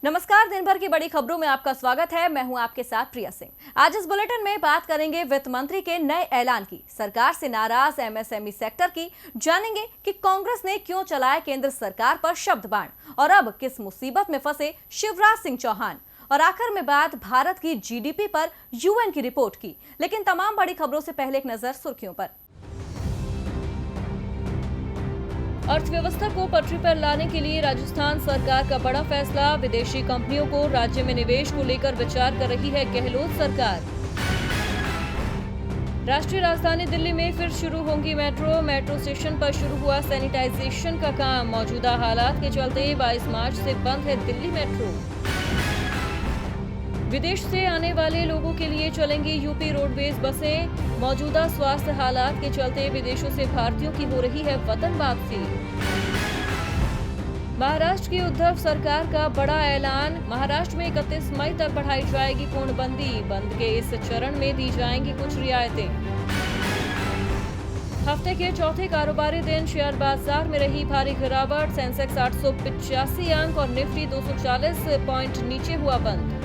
नमस्कार। दिन भर की बड़ी खबरों में आपका स्वागत है। मैं हूं आपके साथ प्रिया सिंह। आज इस बुलेटिन में बात करेंगे वित्त मंत्री के नए ऐलान की, सरकार से नाराज एमएसएमई सेक्टर की, जानेंगे कि कांग्रेस ने क्यों चलाया केंद्र सरकार पर शब्द बाण और अब किस मुसीबत में फंसे शिवराज सिंह चौहान, और आखिर में बात भारत की जीडीपी पर यूएन की रिपोर्ट की। लेकिन तमाम बड़ी खबरों से पहले एक नजर सुर्खियों पर। अर्थव्यवस्था को पटरी पर लाने के लिए राजस्थान सरकार का बड़ा फैसला, विदेशी कंपनियों को राज्य में निवेश को लेकर विचार कर रही है गहलोत सरकार। राष्ट्रीय राजधानी दिल्ली में फिर शुरू होंगी मेट्रो स्टेशन पर शुरू हुआ सैनिटाइजेशन का काम, मौजूदा हालात के चलते 22 मार्च से बंद है दिल्ली मेट्रो। विदेश से आने वाले लोगों के लिए चलेंगी यूपी रोडवेज बसें, मौजूदा स्वास्थ्य हालात के चलते विदेशों से भारतीयों की हो रही है वतन वापसी। महाराष्ट्र की उद्धव सरकार का बड़ा ऐलान, महाराष्ट्र में 31 मई तक बढ़ाई जाएगी पूर्णबंदी, बंद के इस चरण में दी जाएंगी कुछ रियायतें। हफ्ते के चौथे कारोबारी दिन शेयर बाजार में रही भारी गिरावट, सेंसेक्स 885 अंक और निफ्टी 240 पॉइंट नीचे हुआ बंद।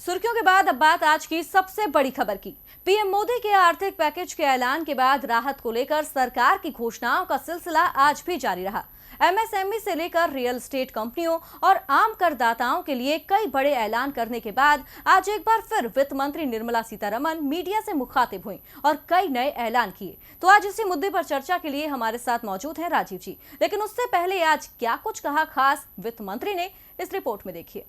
सुर्खियों के बाद अब बात आज की सबसे बड़ी खबर की। पीएम मोदी के आर्थिक पैकेज के ऐलान के बाद राहत को लेकर सरकार की घोषणाओं का सिलसिला आज भी जारी रहा। एमएसएमई से लेकर रियल एस्टेट कंपनियों और आम करदाताओं के लिए कई बड़े ऐलान करने के बाद आज एक बार फिर वित्त मंत्री निर्मला सीतारमण मीडिया से मुखातिब हुई और कई नए ऐलान किए। तो आज इसी मुद्दे पर चर्चा के लिए हमारे साथ मौजूद हैं राजीव जी। लेकिन उससे पहले आज क्या कुछ कहा खास वित्त मंत्री ने, इस रिपोर्ट में देखिए।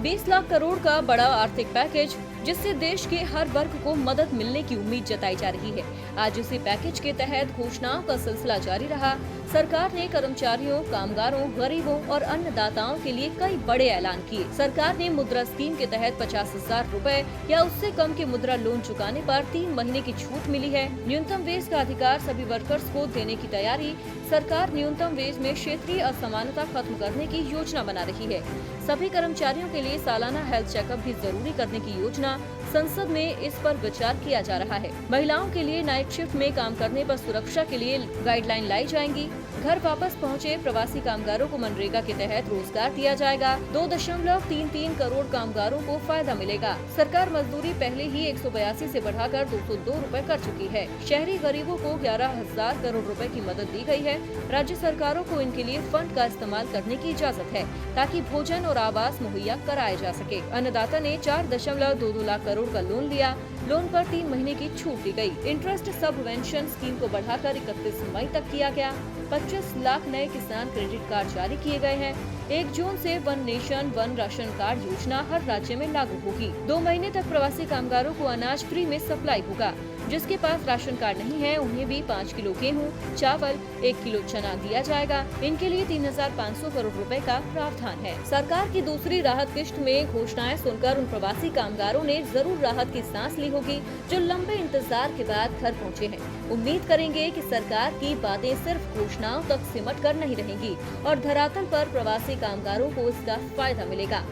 20 लाख करोड़ का बड़ा आर्थिक पैकेज, जिससे देश के हर वर्ग को मदद मिलने की उम्मीद जताई जा रही है। आज इसी पैकेज के तहत घोषणाओं का सिलसिला जारी रहा। सरकार ने कर्मचारियों, कामगारों, गरीबों और अन्नदाताओं के लिए कई बड़े ऐलान किए। सरकार ने मुद्रा स्कीम के तहत 50,000 रुपए या उससे कम के मुद्रा लोन चुकाने पर 3 महीने की छूट मिली है। न्यूनतम वेज का अधिकार सभी वर्कर्स को देने की तैयारी। सरकार न्यूनतम वेज में क्षेत्रीय असमानता खत्म करने की योजना बना रही है। सभी कर्मचारियों के लिए सालाना हेल्थ चेकअप भी जरूरी करने की योजना, संसद में इस पर विचार किया जा रहा है। महिलाओं के लिए नाइट शिफ्ट में काम करने पर सुरक्षा के लिए गाइडलाइन लाई जाएंगी। घर वापस पहुंचे प्रवासी कामगारों को मनरेगा के तहत रोजगार दिया जाएगा। 2.33 करोड़ कामगारों को फायदा मिलेगा। सरकार मजदूरी पहले ही 182 से बढ़ाकर 202 रुपए कर चुकी है। शहरी गरीबों को 11,000 करोड़ रुपए की मदद दी गई है। राज्य सरकारों को इनके लिए फंड का इस्तेमाल करने की इजाजत है ताकि भोजन और आवास मुहैया कराए जा सके। अन्नदाता ने 4.22 लाख करोड़ का लोन लिया। लोन पर 3 महीने की छूट दी गई। इंटरेस्ट सबवेंशन स्कीम को बढ़ाकर 31 मई तक किया गया। 25 लाख नए किसान क्रेडिट कार्ड जारी किए गए हैं। 1 जून से one nation one ration card योजना हर राज्य में लागू होगी। 2 महीने तक प्रवासी कामगारों को अनाज फ्री में सप्लाई होगा। जिसके पास राशन कार्ड नहीं है उन्हें भी 5 किलो गेहूं, चावल, 1 किलो चना दिया जाएगा। इनके लिए 3,500 करोड़ रुपए का प्रावधान है। सरकार की दूसरी राहत किश्त में घोषणाएं सुनकर उन प्रवासी कामगारों ने जरूर राहत की सांस ली होगी जो लंबे इंतजार के बाद घर पहुंचे हैं। उम्मीद करेंगे कि सरकार की बातें सिर्फ घोषणाओं तक सिमट कर नहीं रहेंगी और धरातल पर प्रवासी कामगारों को इसका फायदा मिलेगा।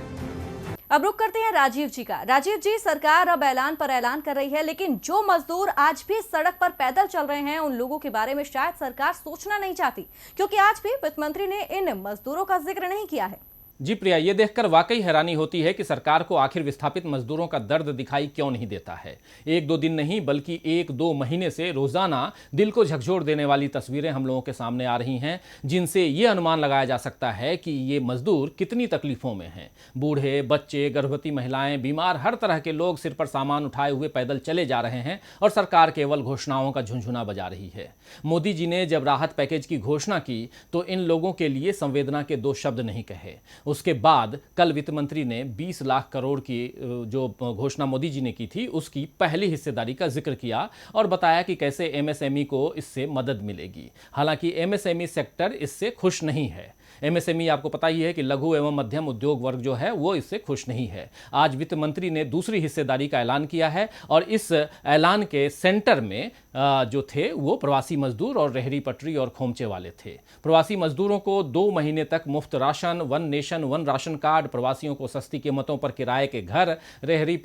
अब रुक करते हैं राजीव जी का। राजीव जी, सरकार अब ऐलान पर ऐलान कर रही है, लेकिन जो मजदूर आज भी सड़क पर पैदल चल रहे हैं उन लोगों के बारे में शायद सरकार सोचना नहीं चाहती, क्योंकि आज भी वित्त मंत्री ने इन मजदूरों का जिक्र नहीं किया है। जी प्रिया, ये देखकर वाकई हैरानी होती है कि सरकार को आखिर विस्थापित मजदूरों का दर्द दिखाई क्यों नहीं देता है। 1-2 दिन नहीं बल्कि 1-2 महीने से रोजाना दिल को झकझोर देने वाली तस्वीरें हम लोगों के सामने आ रही हैं, जिनसे ये अनुमान लगाया जा सकता है कि ये मजदूर कितनी तकलीफों में हैं। बूढ़े, बच्चे, गर्भवती महिलाएं, बीमार, हर तरह के लोग सिर पर सामान उठाए हुए पैदल चले जा रहे हैं और सरकार केवल घोषणाओं का झुंझुना बजा रही है। मोदी जी ने जब राहत पैकेज की घोषणा की तो इन लोगों के लिए संवेदना के 2 शब्द नहीं कहे। उसके बाद कल वित्त मंत्री ने 20 लाख करोड़ की जो घोषणा मोदी जी ने की थी उसकी पहली हिस्सेदारी का जिक्र किया और बताया कि कैसे एमएसएमई को इससे मदद मिलेगी। हालांकि एमएसएमई सेक्टर इससे खुश नहीं है। एमएसएमई आपको पता ही है कि लघु एवं मध्यम उद्योग वर्ग जो है वो इससे खुश नहीं है। आज वित्त मंत्री ने दूसरी हिस्सेदारी का ऐलान किया है और इस ऐलान के सेंटर में जो थे वो प्रवासी मजदूर और रेहड़ी पटरी और खोमचे वाले थे। प्रवासी मजदूरों को 2 महीने तक मुफ्त ration, one nation one ration card, प्रवासियों को सस्ती कीमतों पर किराए के घर, रेहड़ी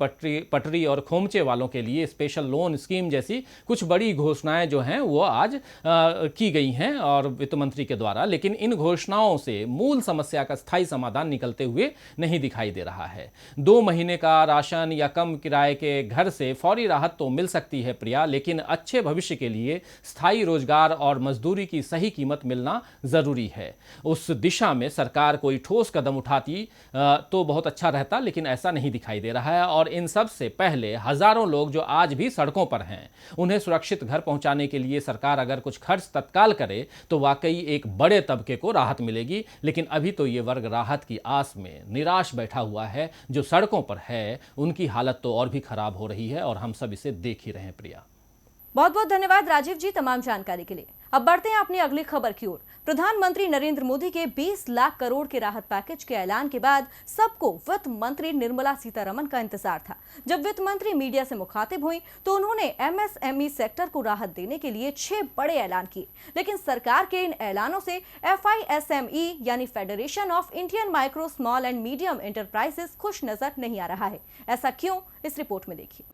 पटरी और खोमचे वालों के लिए स्पेशल लोन स्कीम जैसी कुछ बड़ी घोषणाएं जो हैं वो आज की गई हैं और वित्त मंत्री के द्वारा। लेकिन इन घोषणाओं से मूल समस्या का स्थायी समाधान निकलते हुए नहीं दिखाई दे रहा है। 2 महीने का राशन या कम किराए के घर से फौरी राहत तो मिल सकती है प्रिया, लेकिन अच्छे भविष्य के लिए स्थायी रोजगार और मजदूरी की सही कीमत मिलना जरूरी है। उस दिशा में सरकार कोई ठोस कदम उठाती तो बहुत अच्छा रहता, लेकिन ऐसा नहीं दिखाई दे रहा है। और इन सब से पहले हजारों लोग जो आज भी सड़कों पर हैं, उन्हें सुरक्षित घर पहुंचाने के लिए सरकार अगर कुछ खर्च तत्काल करे तो वाकई एक बड़े तबके को राहत मिलेगी। लेकिन अभी तो ये वर्ग राहत की आस में निराश बैठा हुआ है। जो सड़कों पर है उनकी हालत तो और भी खराब हो रही है और हम सब इसे देख ही रहे हैं प्रिया। बहुत बहुत धन्यवाद राजीव जी तमाम जानकारी के लिए। अब बढ़ते हैं अपनी अगली खबर की ओर। प्रधानमंत्री नरेंद्र मोदी के 20 लाख करोड़ के राहत पैकेज के ऐलान के बाद सबको वित्त मंत्री निर्मला सीतारमण का इंतजार था। जब वित्त मंत्री मीडिया से मुखातिब हुई तो उन्होंने एमएसएमई सेक्टर को राहत देने के लिए 6 बड़े ऐलान किए, लेकिन सरकार के इन ऐलानों से FISME यानी federation of Indian micro small and medium enterprises खुश नजर नहीं आ रहा है। ऐसा क्यों, इस रिपोर्ट में देखिए।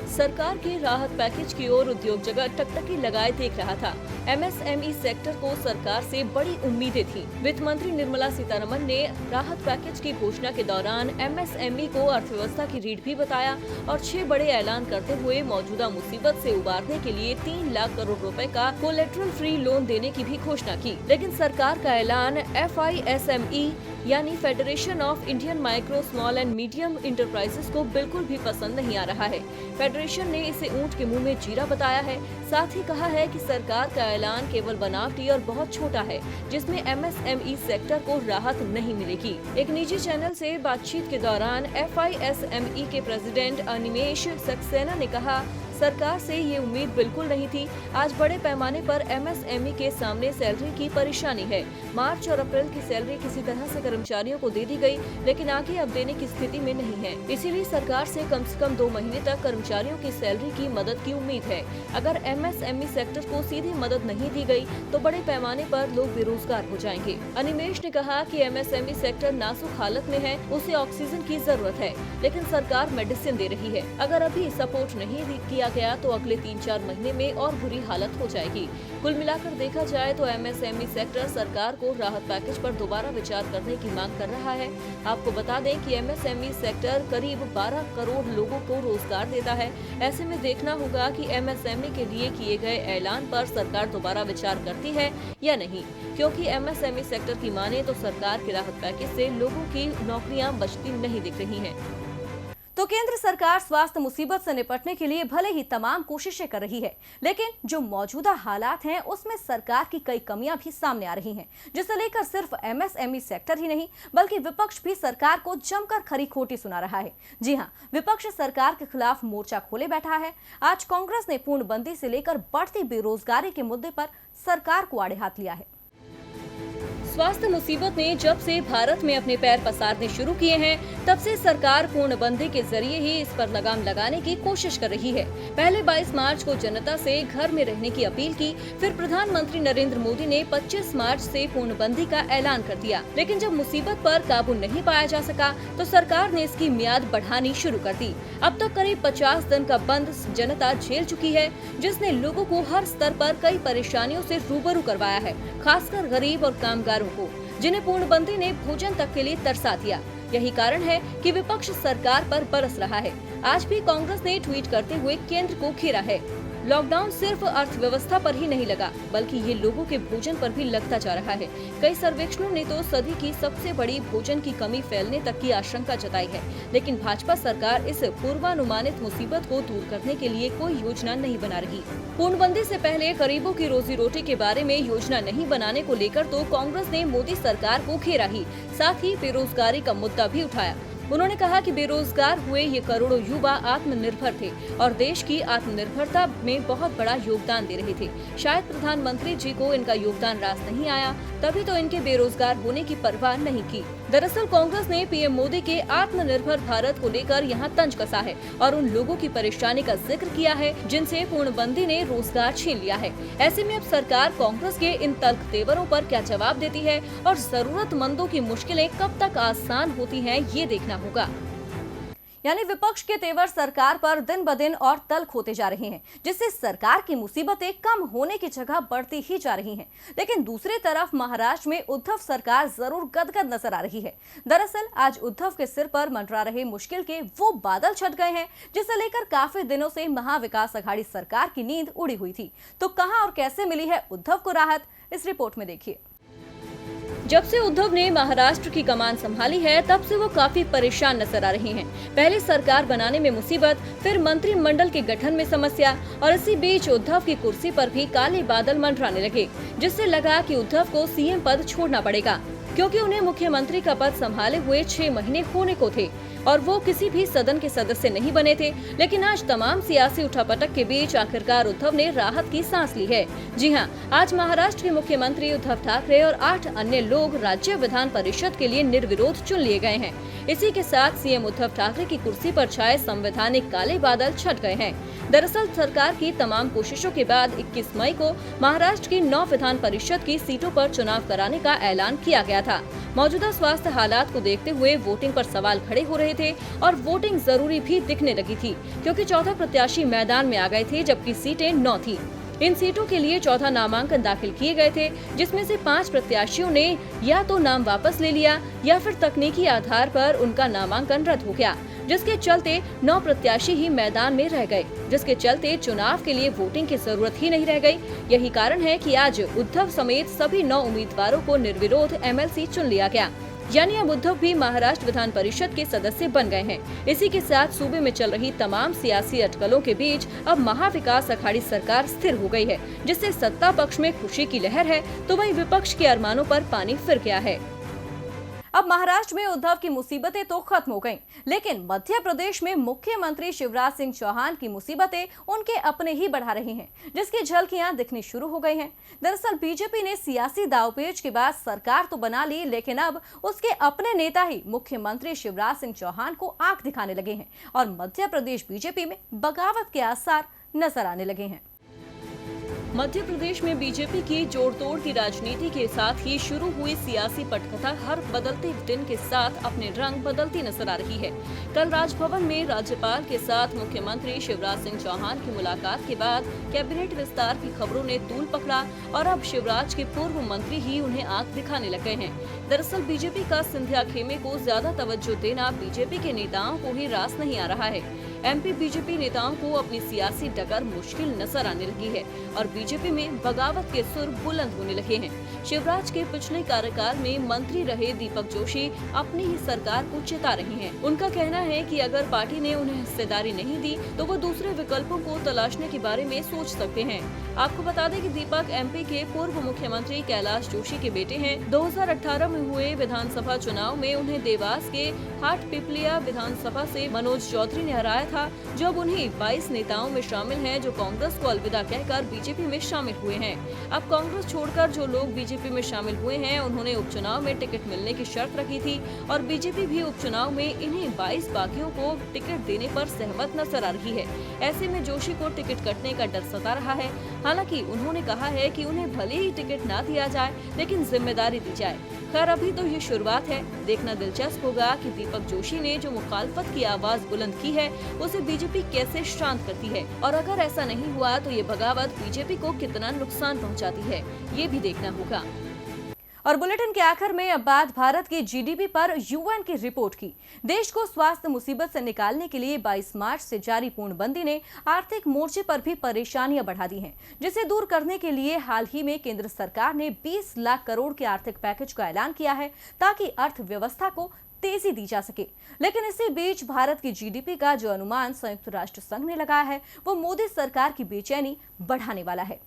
सरकार के राहत पैकेज की ओर उद्योग जगत टकटकी लगाए देख रहा था। MSME सेक्टर को सरकार से बड़ी उम्मीदें थी। वित्त मंत्री निर्मला सीतारमण ने राहत पैकेज की घोषणा के दौरान MSME को अर्थव्यवस्था की रीढ़ भी बताया और 6 बड़े ऐलान करते हुए मौजूदा मुसीबत से उबारने के लिए 3 लाख करोड़ रुपए का कोलेटरल फ्री लोन देने की भी घोषणा की। लेकिन सरकार का ऐलान FISME यानी federation of Indian micro small and medium enterprises को बिल्कुल भी पसंद नहीं आ रहा है। फेडरेशन ने इसे ऊंट के मुंह में जीरा बताया है। साथ ही कहा है कि सरकार का ऐलान केवल बनावटी और बहुत छोटा है, जिसमें MSME सेक्टर को राहत नहीं मिलेगी। एक निजी चैनल से बातचीत के दौरान FISME के प्रेसिडेंट अनिमेश सक्सेना ने कहा, सरकार से ये उम्मीद बिल्कुल नहीं थी। आज बड़े पैमाने पर MSME के सामने सैलरी की परेशानी है। मार्च और अप्रैल की सैलरी किसी तरह से कर्मचारियों को दे दी गई, लेकिन आगे अब देने की स्थिति में नहीं है। इसीलिए सरकार से कम 2 महीने तक कर्मचारियों की सैलरी की मदद की उम्मीद है। अगर MSME सेक्टर को सीधी मदद नहीं दी गई तो बड़े पैमाने पर लोग बेरोजगार हो जाएंगे। अनिमेश ने कहा कि MSME सेक्टर नाजुक हालत में है, उसे ऑक्सीजन की जरूरत है, लेकिन सरकार मेडिसिन दे रही है। अगर अभी सपोर्ट नहीं किया गया तो अगले 3-4 महीने में और बुरी हालत हो जाएगी। कुल मिलाकर देखा जाए तो MSME सेक्टर सरकार को राहत पैकेज पर दोबारा विचार करने की मांग कर रहा है। आपको बता दें कि MSME सेक्टर करीब 12 करोड़ लोगों को रोजगार देता है। ऐसे में देखना होगा कि MSME के लिए किए गए ऐलान पर सरकार दोबारा विचार करती है या नहीं, क्योंकि MSME सेक्टर की माने तो सरकार के राहत पैकेज से लोगों की नौकरियां बचती नहीं दिख रही हैं। तो केंद्र सरकार स्वास्थ्य मुसीबत से निपटने के लिए भले ही तमाम कोशिशें कर रही है, लेकिन जो मौजूदा हालात हैं उसमें सरकार की कई कमियां भी सामने आ रही हैं, जिसे लेकर सिर्फ MSME सेक्टर ही नहीं बल्कि विपक्ष भी सरकार को जमकर खरी खोटी सुना रहा है। जी हां, विपक्ष सरकार के खिलाफ मोर्चा खोले बैठा है। आज कांग्रेस ने पूर्णबंदी से लेकर बढ़ती बेरोजगारी के मुद्दे पर सरकार को आड़े हाथ लिया है। स्वास्थ्य मुसीबत ने जब से भारत में अपने पैर पसारने शुरू किए हैं, तब से सरकार पूर्णबंदी के जरिए ही इस पर लगाम लगाने की कोशिश कर रही है। पहले 22 मार्च को जनता से घर में रहने की अपील की, फिर प्रधानमंत्री नरेंद्र मोदी ने 25 मार्च से पूर्णबंदी का ऐलान कर दिया। लेकिन जब मुसीबत पर काबू नहीं पाया जा सका तो सरकार ने इसकी मियाद बढ़ानी शुरू कर दी। अब तक करीब 50 दिन का बंद जनता झेल चुकी है, जिसने लोगों को हर स्तर पर कई परेशानियों से रूबरू करवाया है, खासकर गरीब और कामगारों को, जिन्हें पूर्णबंदी ने भोजन तक के लिए तरसा दिया। यही कारण है कि विपक्ष सरकार पर बरस रहा है। आज भी कांग्रेस ने ट्वीट करते हुए केंद्र को घेरा है। लॉकडाउन सिर्फ अर्थव्यवस्था पर ही नहीं लगा, बल्कि ये लोगों के भोजन पर भी लगता जा रहा है। कई सर्वेक्षणों ने तो सदी की सबसे बड़ी भोजन की कमी फैलने तक की आशंका जताई है। लेकिन भाजपा सरकार इस पूर्वानुमानित मुसीबत को दूर करने के लिए कोई योजना नहीं बना रही। पूर्णबंदी से पहले गरीबों की रोजी रोटी के बारे में योजना नहीं बनाने को लेकर तो कांग्रेस ने मोदी सरकार को घेरा ही, साथ ही बेरोजगारी का मुद्दा भी उठाया। उन्होंने कहा कि बेरोजगार हुए ये करोड़ों युवा आत्मनिर्भर थे और देश की आत्मनिर्भरता में बहुत बड़ा योगदान दे रहे थे। शायद प्रधानमंत्री जी को इनका योगदान रास नहीं आया, तभी तो इनके बेरोजगार होने की परवाह नहीं की। दरअसल कांग्रेस ने पीएम मोदी के आत्मनिर्भर भारत को लेकर यहां तंज कसा है और उन लोगों की परेशानी का जिक्र किया है जिनसे पूर्णबंदी ने रोजगार छीन लिया है। ऐसे में अब सरकार कांग्रेस के इन तल्ख तेवरों पर क्या जवाब देती है और जरूरतमंदों की मुश्किलें कब तक आसान होती हैं, ये देखना होगा। यानी विपक्ष के तेवर सरकार पर दिन ब दिन और तल्ख होते जा रहे हैं, जिससे सरकार की मुसीबतें कम होने की जगह बढ़ती ही जा रही हैं। लेकिन दूसरी तरफ महाराष्ट्र में उद्धव सरकार जरूर गदगद नजर आ रही है। दरअसल आज उद्धव के सिर पर मंडरा रहे मुश्किल के वो बादल छट गए हैं जिसे लेकर काफी दिनों से महाविकास अघाड़ी सरकार की नींद उड़ी हुई थी। तो कहां और कैसे मिली है उद्धव को राहत, इस रिपोर्ट में देखिए। जब से उद्धव ने महाराष्ट्र की कमान संभाली है तब से वो काफी परेशान नजर आ रहे हैं। पहले सरकार बनाने में मुसीबत, फिर मंत्रिमंडल के गठन में समस्या और इसी बीच उद्धव की कुर्सी पर भी काले बादल मंडराने लगे, जिससे लगा कि उद्धव को सीएम पद छोड़ना पड़ेगा, क्योंकि उन्हें मुख्यमंत्री का पद संभाले हुए 6 महीने होने को थे और वो किसी भी सदन के सदस्य नहीं बने थे। लेकिन आज तमाम सियासी उठापटक के बीच आखिरकार उद्धव ने राहत की सांस ली है। जी हां, आज महाराष्ट्र के मुख्यमंत्री उद्धव ठाकरे और 8 अन्य लोग राज्य विधान परिषद के लिए निर्विरोध चुन लिए गए हैं। इसी के साथ सीएम उद्धव ठाकरे की कुर्सी पर छाए संवैधानिक काले बादल छट गए हैं। दरअसल सरकार की तमाम कोशिशों के बाद 21 मई को महाराष्ट्र की 9 विधान परिषद की सीटों पर चुनाव कराने का ऐलान किया गया था। मौजूदा स्वास्थ्य हालात को देखते हुए वोटिंग पर सवाल खड़े हो रहे थे और वोटिंग जरूरी भी दिखने लगी थी, क्योंकि 14 प्रत्याशी मैदान में आ गए थे जबकि सीटें 9 थी। इन सीटों के लिए 14 नामांकन दाखिल किए गए थे, जिसमें से 5 प्रत्याशियों ने या तो नाम वापस ले लिया या फिर तकनीकी आधार पर उनका नामांकन रद्द हो गया, जिसके चलते 9 प्रत्याशी ही मैदान में रह गए, जिसके चलते चुनाव के लिए वोटिंग की जरूरत ही नहीं रह गई। यही कारण है कि आज उद्धव समेत सभी 9 उम्मीदवारों को निर्विरोध एमएलसी चुन लिया गया, यानी अब उद्धव भी महाराष्ट्र विधान परिषद के सदस्य बन गए हैं। इसी के साथ सूबे में चल रही तमाम सियासी अटकलों के बीच अब महाविकास अघाड़ी सरकार स्थिर हो गई है, जिससे सत्ता पक्ष में खुशी की लहर है तो वहीं विपक्ष के अरमानों पर पानी फिर गया है। अब महाराष्ट्र में उद्धव की मुसीबतें तो खत्म हो गईं, लेकिन मध्य प्रदेश में मुख्यमंत्री शिवराज सिंह चौहान की मुसीबतें उनके अपने ही बढ़ा रही हैं, जिसकी झलकियां दिखनी शुरू हो गई हैं। दरअसल बीजेपी ने सियासी दांवपेच के बाद सरकार तो बना ली, लेकिन अब उसके अपने नेता ही मुख्यमंत्री शिवराज सिंह चौहान को आंख दिखाने लगे हैं और मध्य प्रदेश बीजेपी में बगावत के आसार नजर आने लगे हैं। मध्य प्रदेश में बीजेपी की जोड़-तोड़ की राजनीति के साथ ही शुरू हुई सियासी पटकथा हर बदलते दिन के साथ अपने रंग बदलती नजर आ रही है। कल राजभवन में राज्यपाल के साथ मुख्यमंत्री शिवराज सिंह चौहान की मुलाकात के बाद कैबिनेट विस्तार की खबरों ने तूल पकड़ा और अब शिवराज के पूर्व मंत्री ही उन्हें आंख दिखाने लग गए हैं। दरअसल बीजेपी का सिंधिया खेमे को ज्यादा तवज्जो देना बीजेपी के नेताओं को ही रास नहीं आ रहा है। एमपी बीजेपी नेताओं को अपनी सियासी डगर मुश्किल नजर आने लगी है और बीजेपी में बगावत के सुर बुलंद होने लगे हैं। शिवराज के पिछले कार्यकाल में मंत्री रहे दीपक जोशी अपनी ही सरकार को चिता रहे हैं। उनका कहना है कि अगर पार्टी ने उन्हें हिस्सेदारी नहीं दी तो वो दूसरे विकल्पों को तलाशने के बारे में सोच सकते हैं। आपको बता दें कि दीपक एमपी के पूर्व मुख्यमंत्री कैलाश जोशी के बेटे हैं। 2018 में हुए विधानसभा चुनाव में उन्हें देवास के हाट पिपलिया विधानसभा से मनोज चौधरी ने हराया था, जो अब उन्हीं 22 नेताओं में शामिल हैं जो कांग्रेस को अलविदा कहकर बीजेपी में शामिल हुए हैं। अब कांग्रेस छोड़कर जो लोग बीजेपी में शामिल हुए हैं उन्होंने उपचुनाव में टिकट मिलने की शर्त रखी थी और बीजेपी भी उपचुनाव में इन्हीं 22 बागियों को टिकट देने पर सहमत नजर आ रही है। ऐसे में जोशी को टिकट कटने का डर सता रहा है। हालांकि उन्होंने कहा है कि उन्हें भले ही टिकट ना दिया जाए, लेकिन जिम्मेदारी दी जाए। खैर अभी तो ये शुरुआत है, देखना दिलचस्प होगा कि दीपक जोशी ने जो मुखालफत की आवाज बुलंद की है उसे बीजेपी कैसे शांत करती है और अगर ऐसा नहीं हुआ तो ये बगावत बीजेपी को कितना नुकसान पहुंचाती है, ये भी देखना होगा। और बुलेटिन के आखिर में अब बात भारत की जीडीपी पर यूएन की रिपोर्ट की। देश को स्वास्थ्य मुसीबत से निकालने के लिए 22 मार्च से जारी पूर्णबंदी ने आर्थिक मोर्चे पर भी परेशानियां बढ़ा दी हैं, जिसे दूर करने के लिए हाल ही में केंद्र सरकार ने 20 लाख करोड़ के आर्थिक पैकेज का ऐलान किया है ताकि अर्थव्यवस्था को तेजी दी जा सके। लेकिन इसी बीच भारत की जीडीपी का जो अनुमान संयुक्त राष्ट्र संघ ने लगाया है वो मोदी सरकार की बेचैनी बढ़ाने वाला है।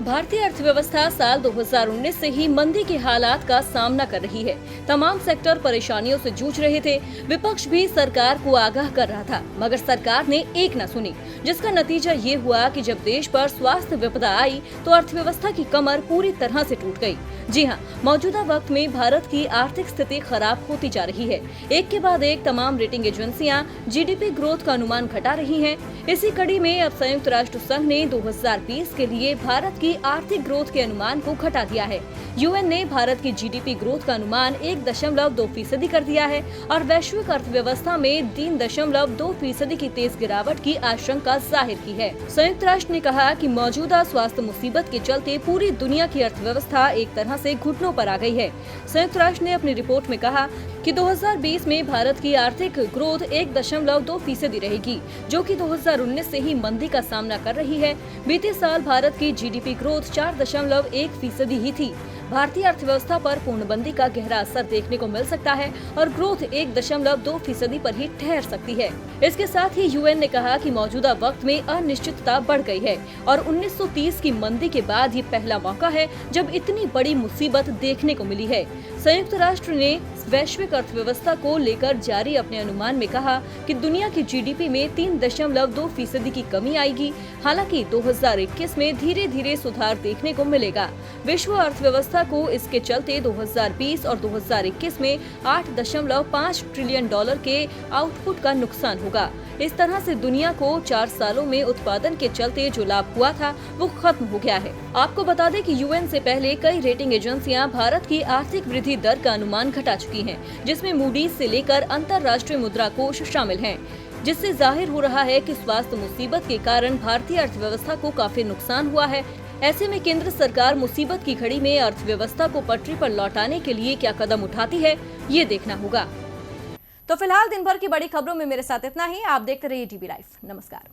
भारतीय अर्थव्यवस्था साल 2019 से ही मंदी के हालात का सामना कर रही है। तमाम सेक्टर परेशानियों से जूझ रहे थे। विपक्ष भी सरकार को आगाह कर रहा था, मगर सरकार ने एक न सुनी, जिसका नतीजा ये हुआ कि जब देश पर स्वास्थ्य विपदा आई तो अर्थव्यवस्था की कमर पूरी तरह से टूट गई। जी हाँ, मौजूदा वक्त में भारत की आर्थिक स्थिति खराब होती जा रही है। एक के बाद एक तमाम रेटिंग एजेंसियां जीडीपी ग्रोथ का अनुमान घटा रही हैं। इसी कड़ी में अब संयुक्त राष्ट्र संघ ने 2020 के लिए भारत की आर्थिक ग्रोथ के अनुमान को घटा दिया है। यूएन ने भारत की जीडीपी ग्रोथ का अनुमान 1.2% कर दिया है और वैश्विक अर्थव्यवस्था में 3.2% की तेज गिरावट की आशंका जाहिर की है। संयुक्त राष्ट्र ने कहा कि मौजूदा स्वास्थ्य मुसीबत के चलते पूरी दुनिया की अर्थव्यवस्था एक तरह से घुटनों पर आ गई है। संयुक्त राष्ट्र ने अपनी रिपोर्ट में कहा कि 2020 में भारत की आर्थिक ग्रोथ 1.2% रहेगी, जो कि 2019 से ही मंदी का सामना कर रही है। बीते साल भारत की जीडीपी ग्रोथ 4.1% ही थी। भारतीय अर्थव्यवस्था पर पूर्णबंदी का गहरा असर देखने को मिल सकता है और ग्रोथ 1.2% पर ही ठहर सकती है। इसके साथ ही यूएन ने कहा कि मौजूदा वक्त में अनिश्चितता बढ़ गई है और 1930 की मंदी के बाद ये पहला मौका है जब इतनी बड़ी मुसीबत देखने को मिली है। संयुक्त राष्ट्र ने वैश्विक अर्थव्यवस्था को लेकर जारी अपने अनुमान में कहा कि दुनिया की जीडीपी में 3.2% की कमी आएगी। हालांकि 2021 में धीरे धीरे सुधार देखने को मिलेगा। विश्व अर्थव्यवस्था को इसके चलते 2020 और 2021 में $8.5 ट्रिलियन के आउटपुट का नुकसान होगा। इस तरह से दुनिया को 4 सालों में उत्पादन के चलते जो लाभ हुआ था वो खत्म हो गया है। आपको बता दें कि यूएन से पहले कई रेटिंग एजेंसियां भारत की आर्थिक वृद्धि दर का अनुमान घटा चुकी हैं, जिसमें मूडीज से लेकर अंतर्राष्ट्रीय मुद्रा कोष शामिल हैं, जिससे जाहिर हो रहा है कि स्वास्थ्य मुसीबत के कारण भारतीय अर्थव्यवस्था को काफी नुकसान हुआ है। ऐसे में केंद्र सरकार मुसीबत की घड़ी में अर्थव्यवस्था को पटरी पर लौटाने के लिए क्या कदम उठाती है, ये देखना होगा। तो फिलहाल दिन भर की बड़ी खबरों में मेरे साथ इतना ही। आप देखते रहिए टीवी लाइव। नमस्कार।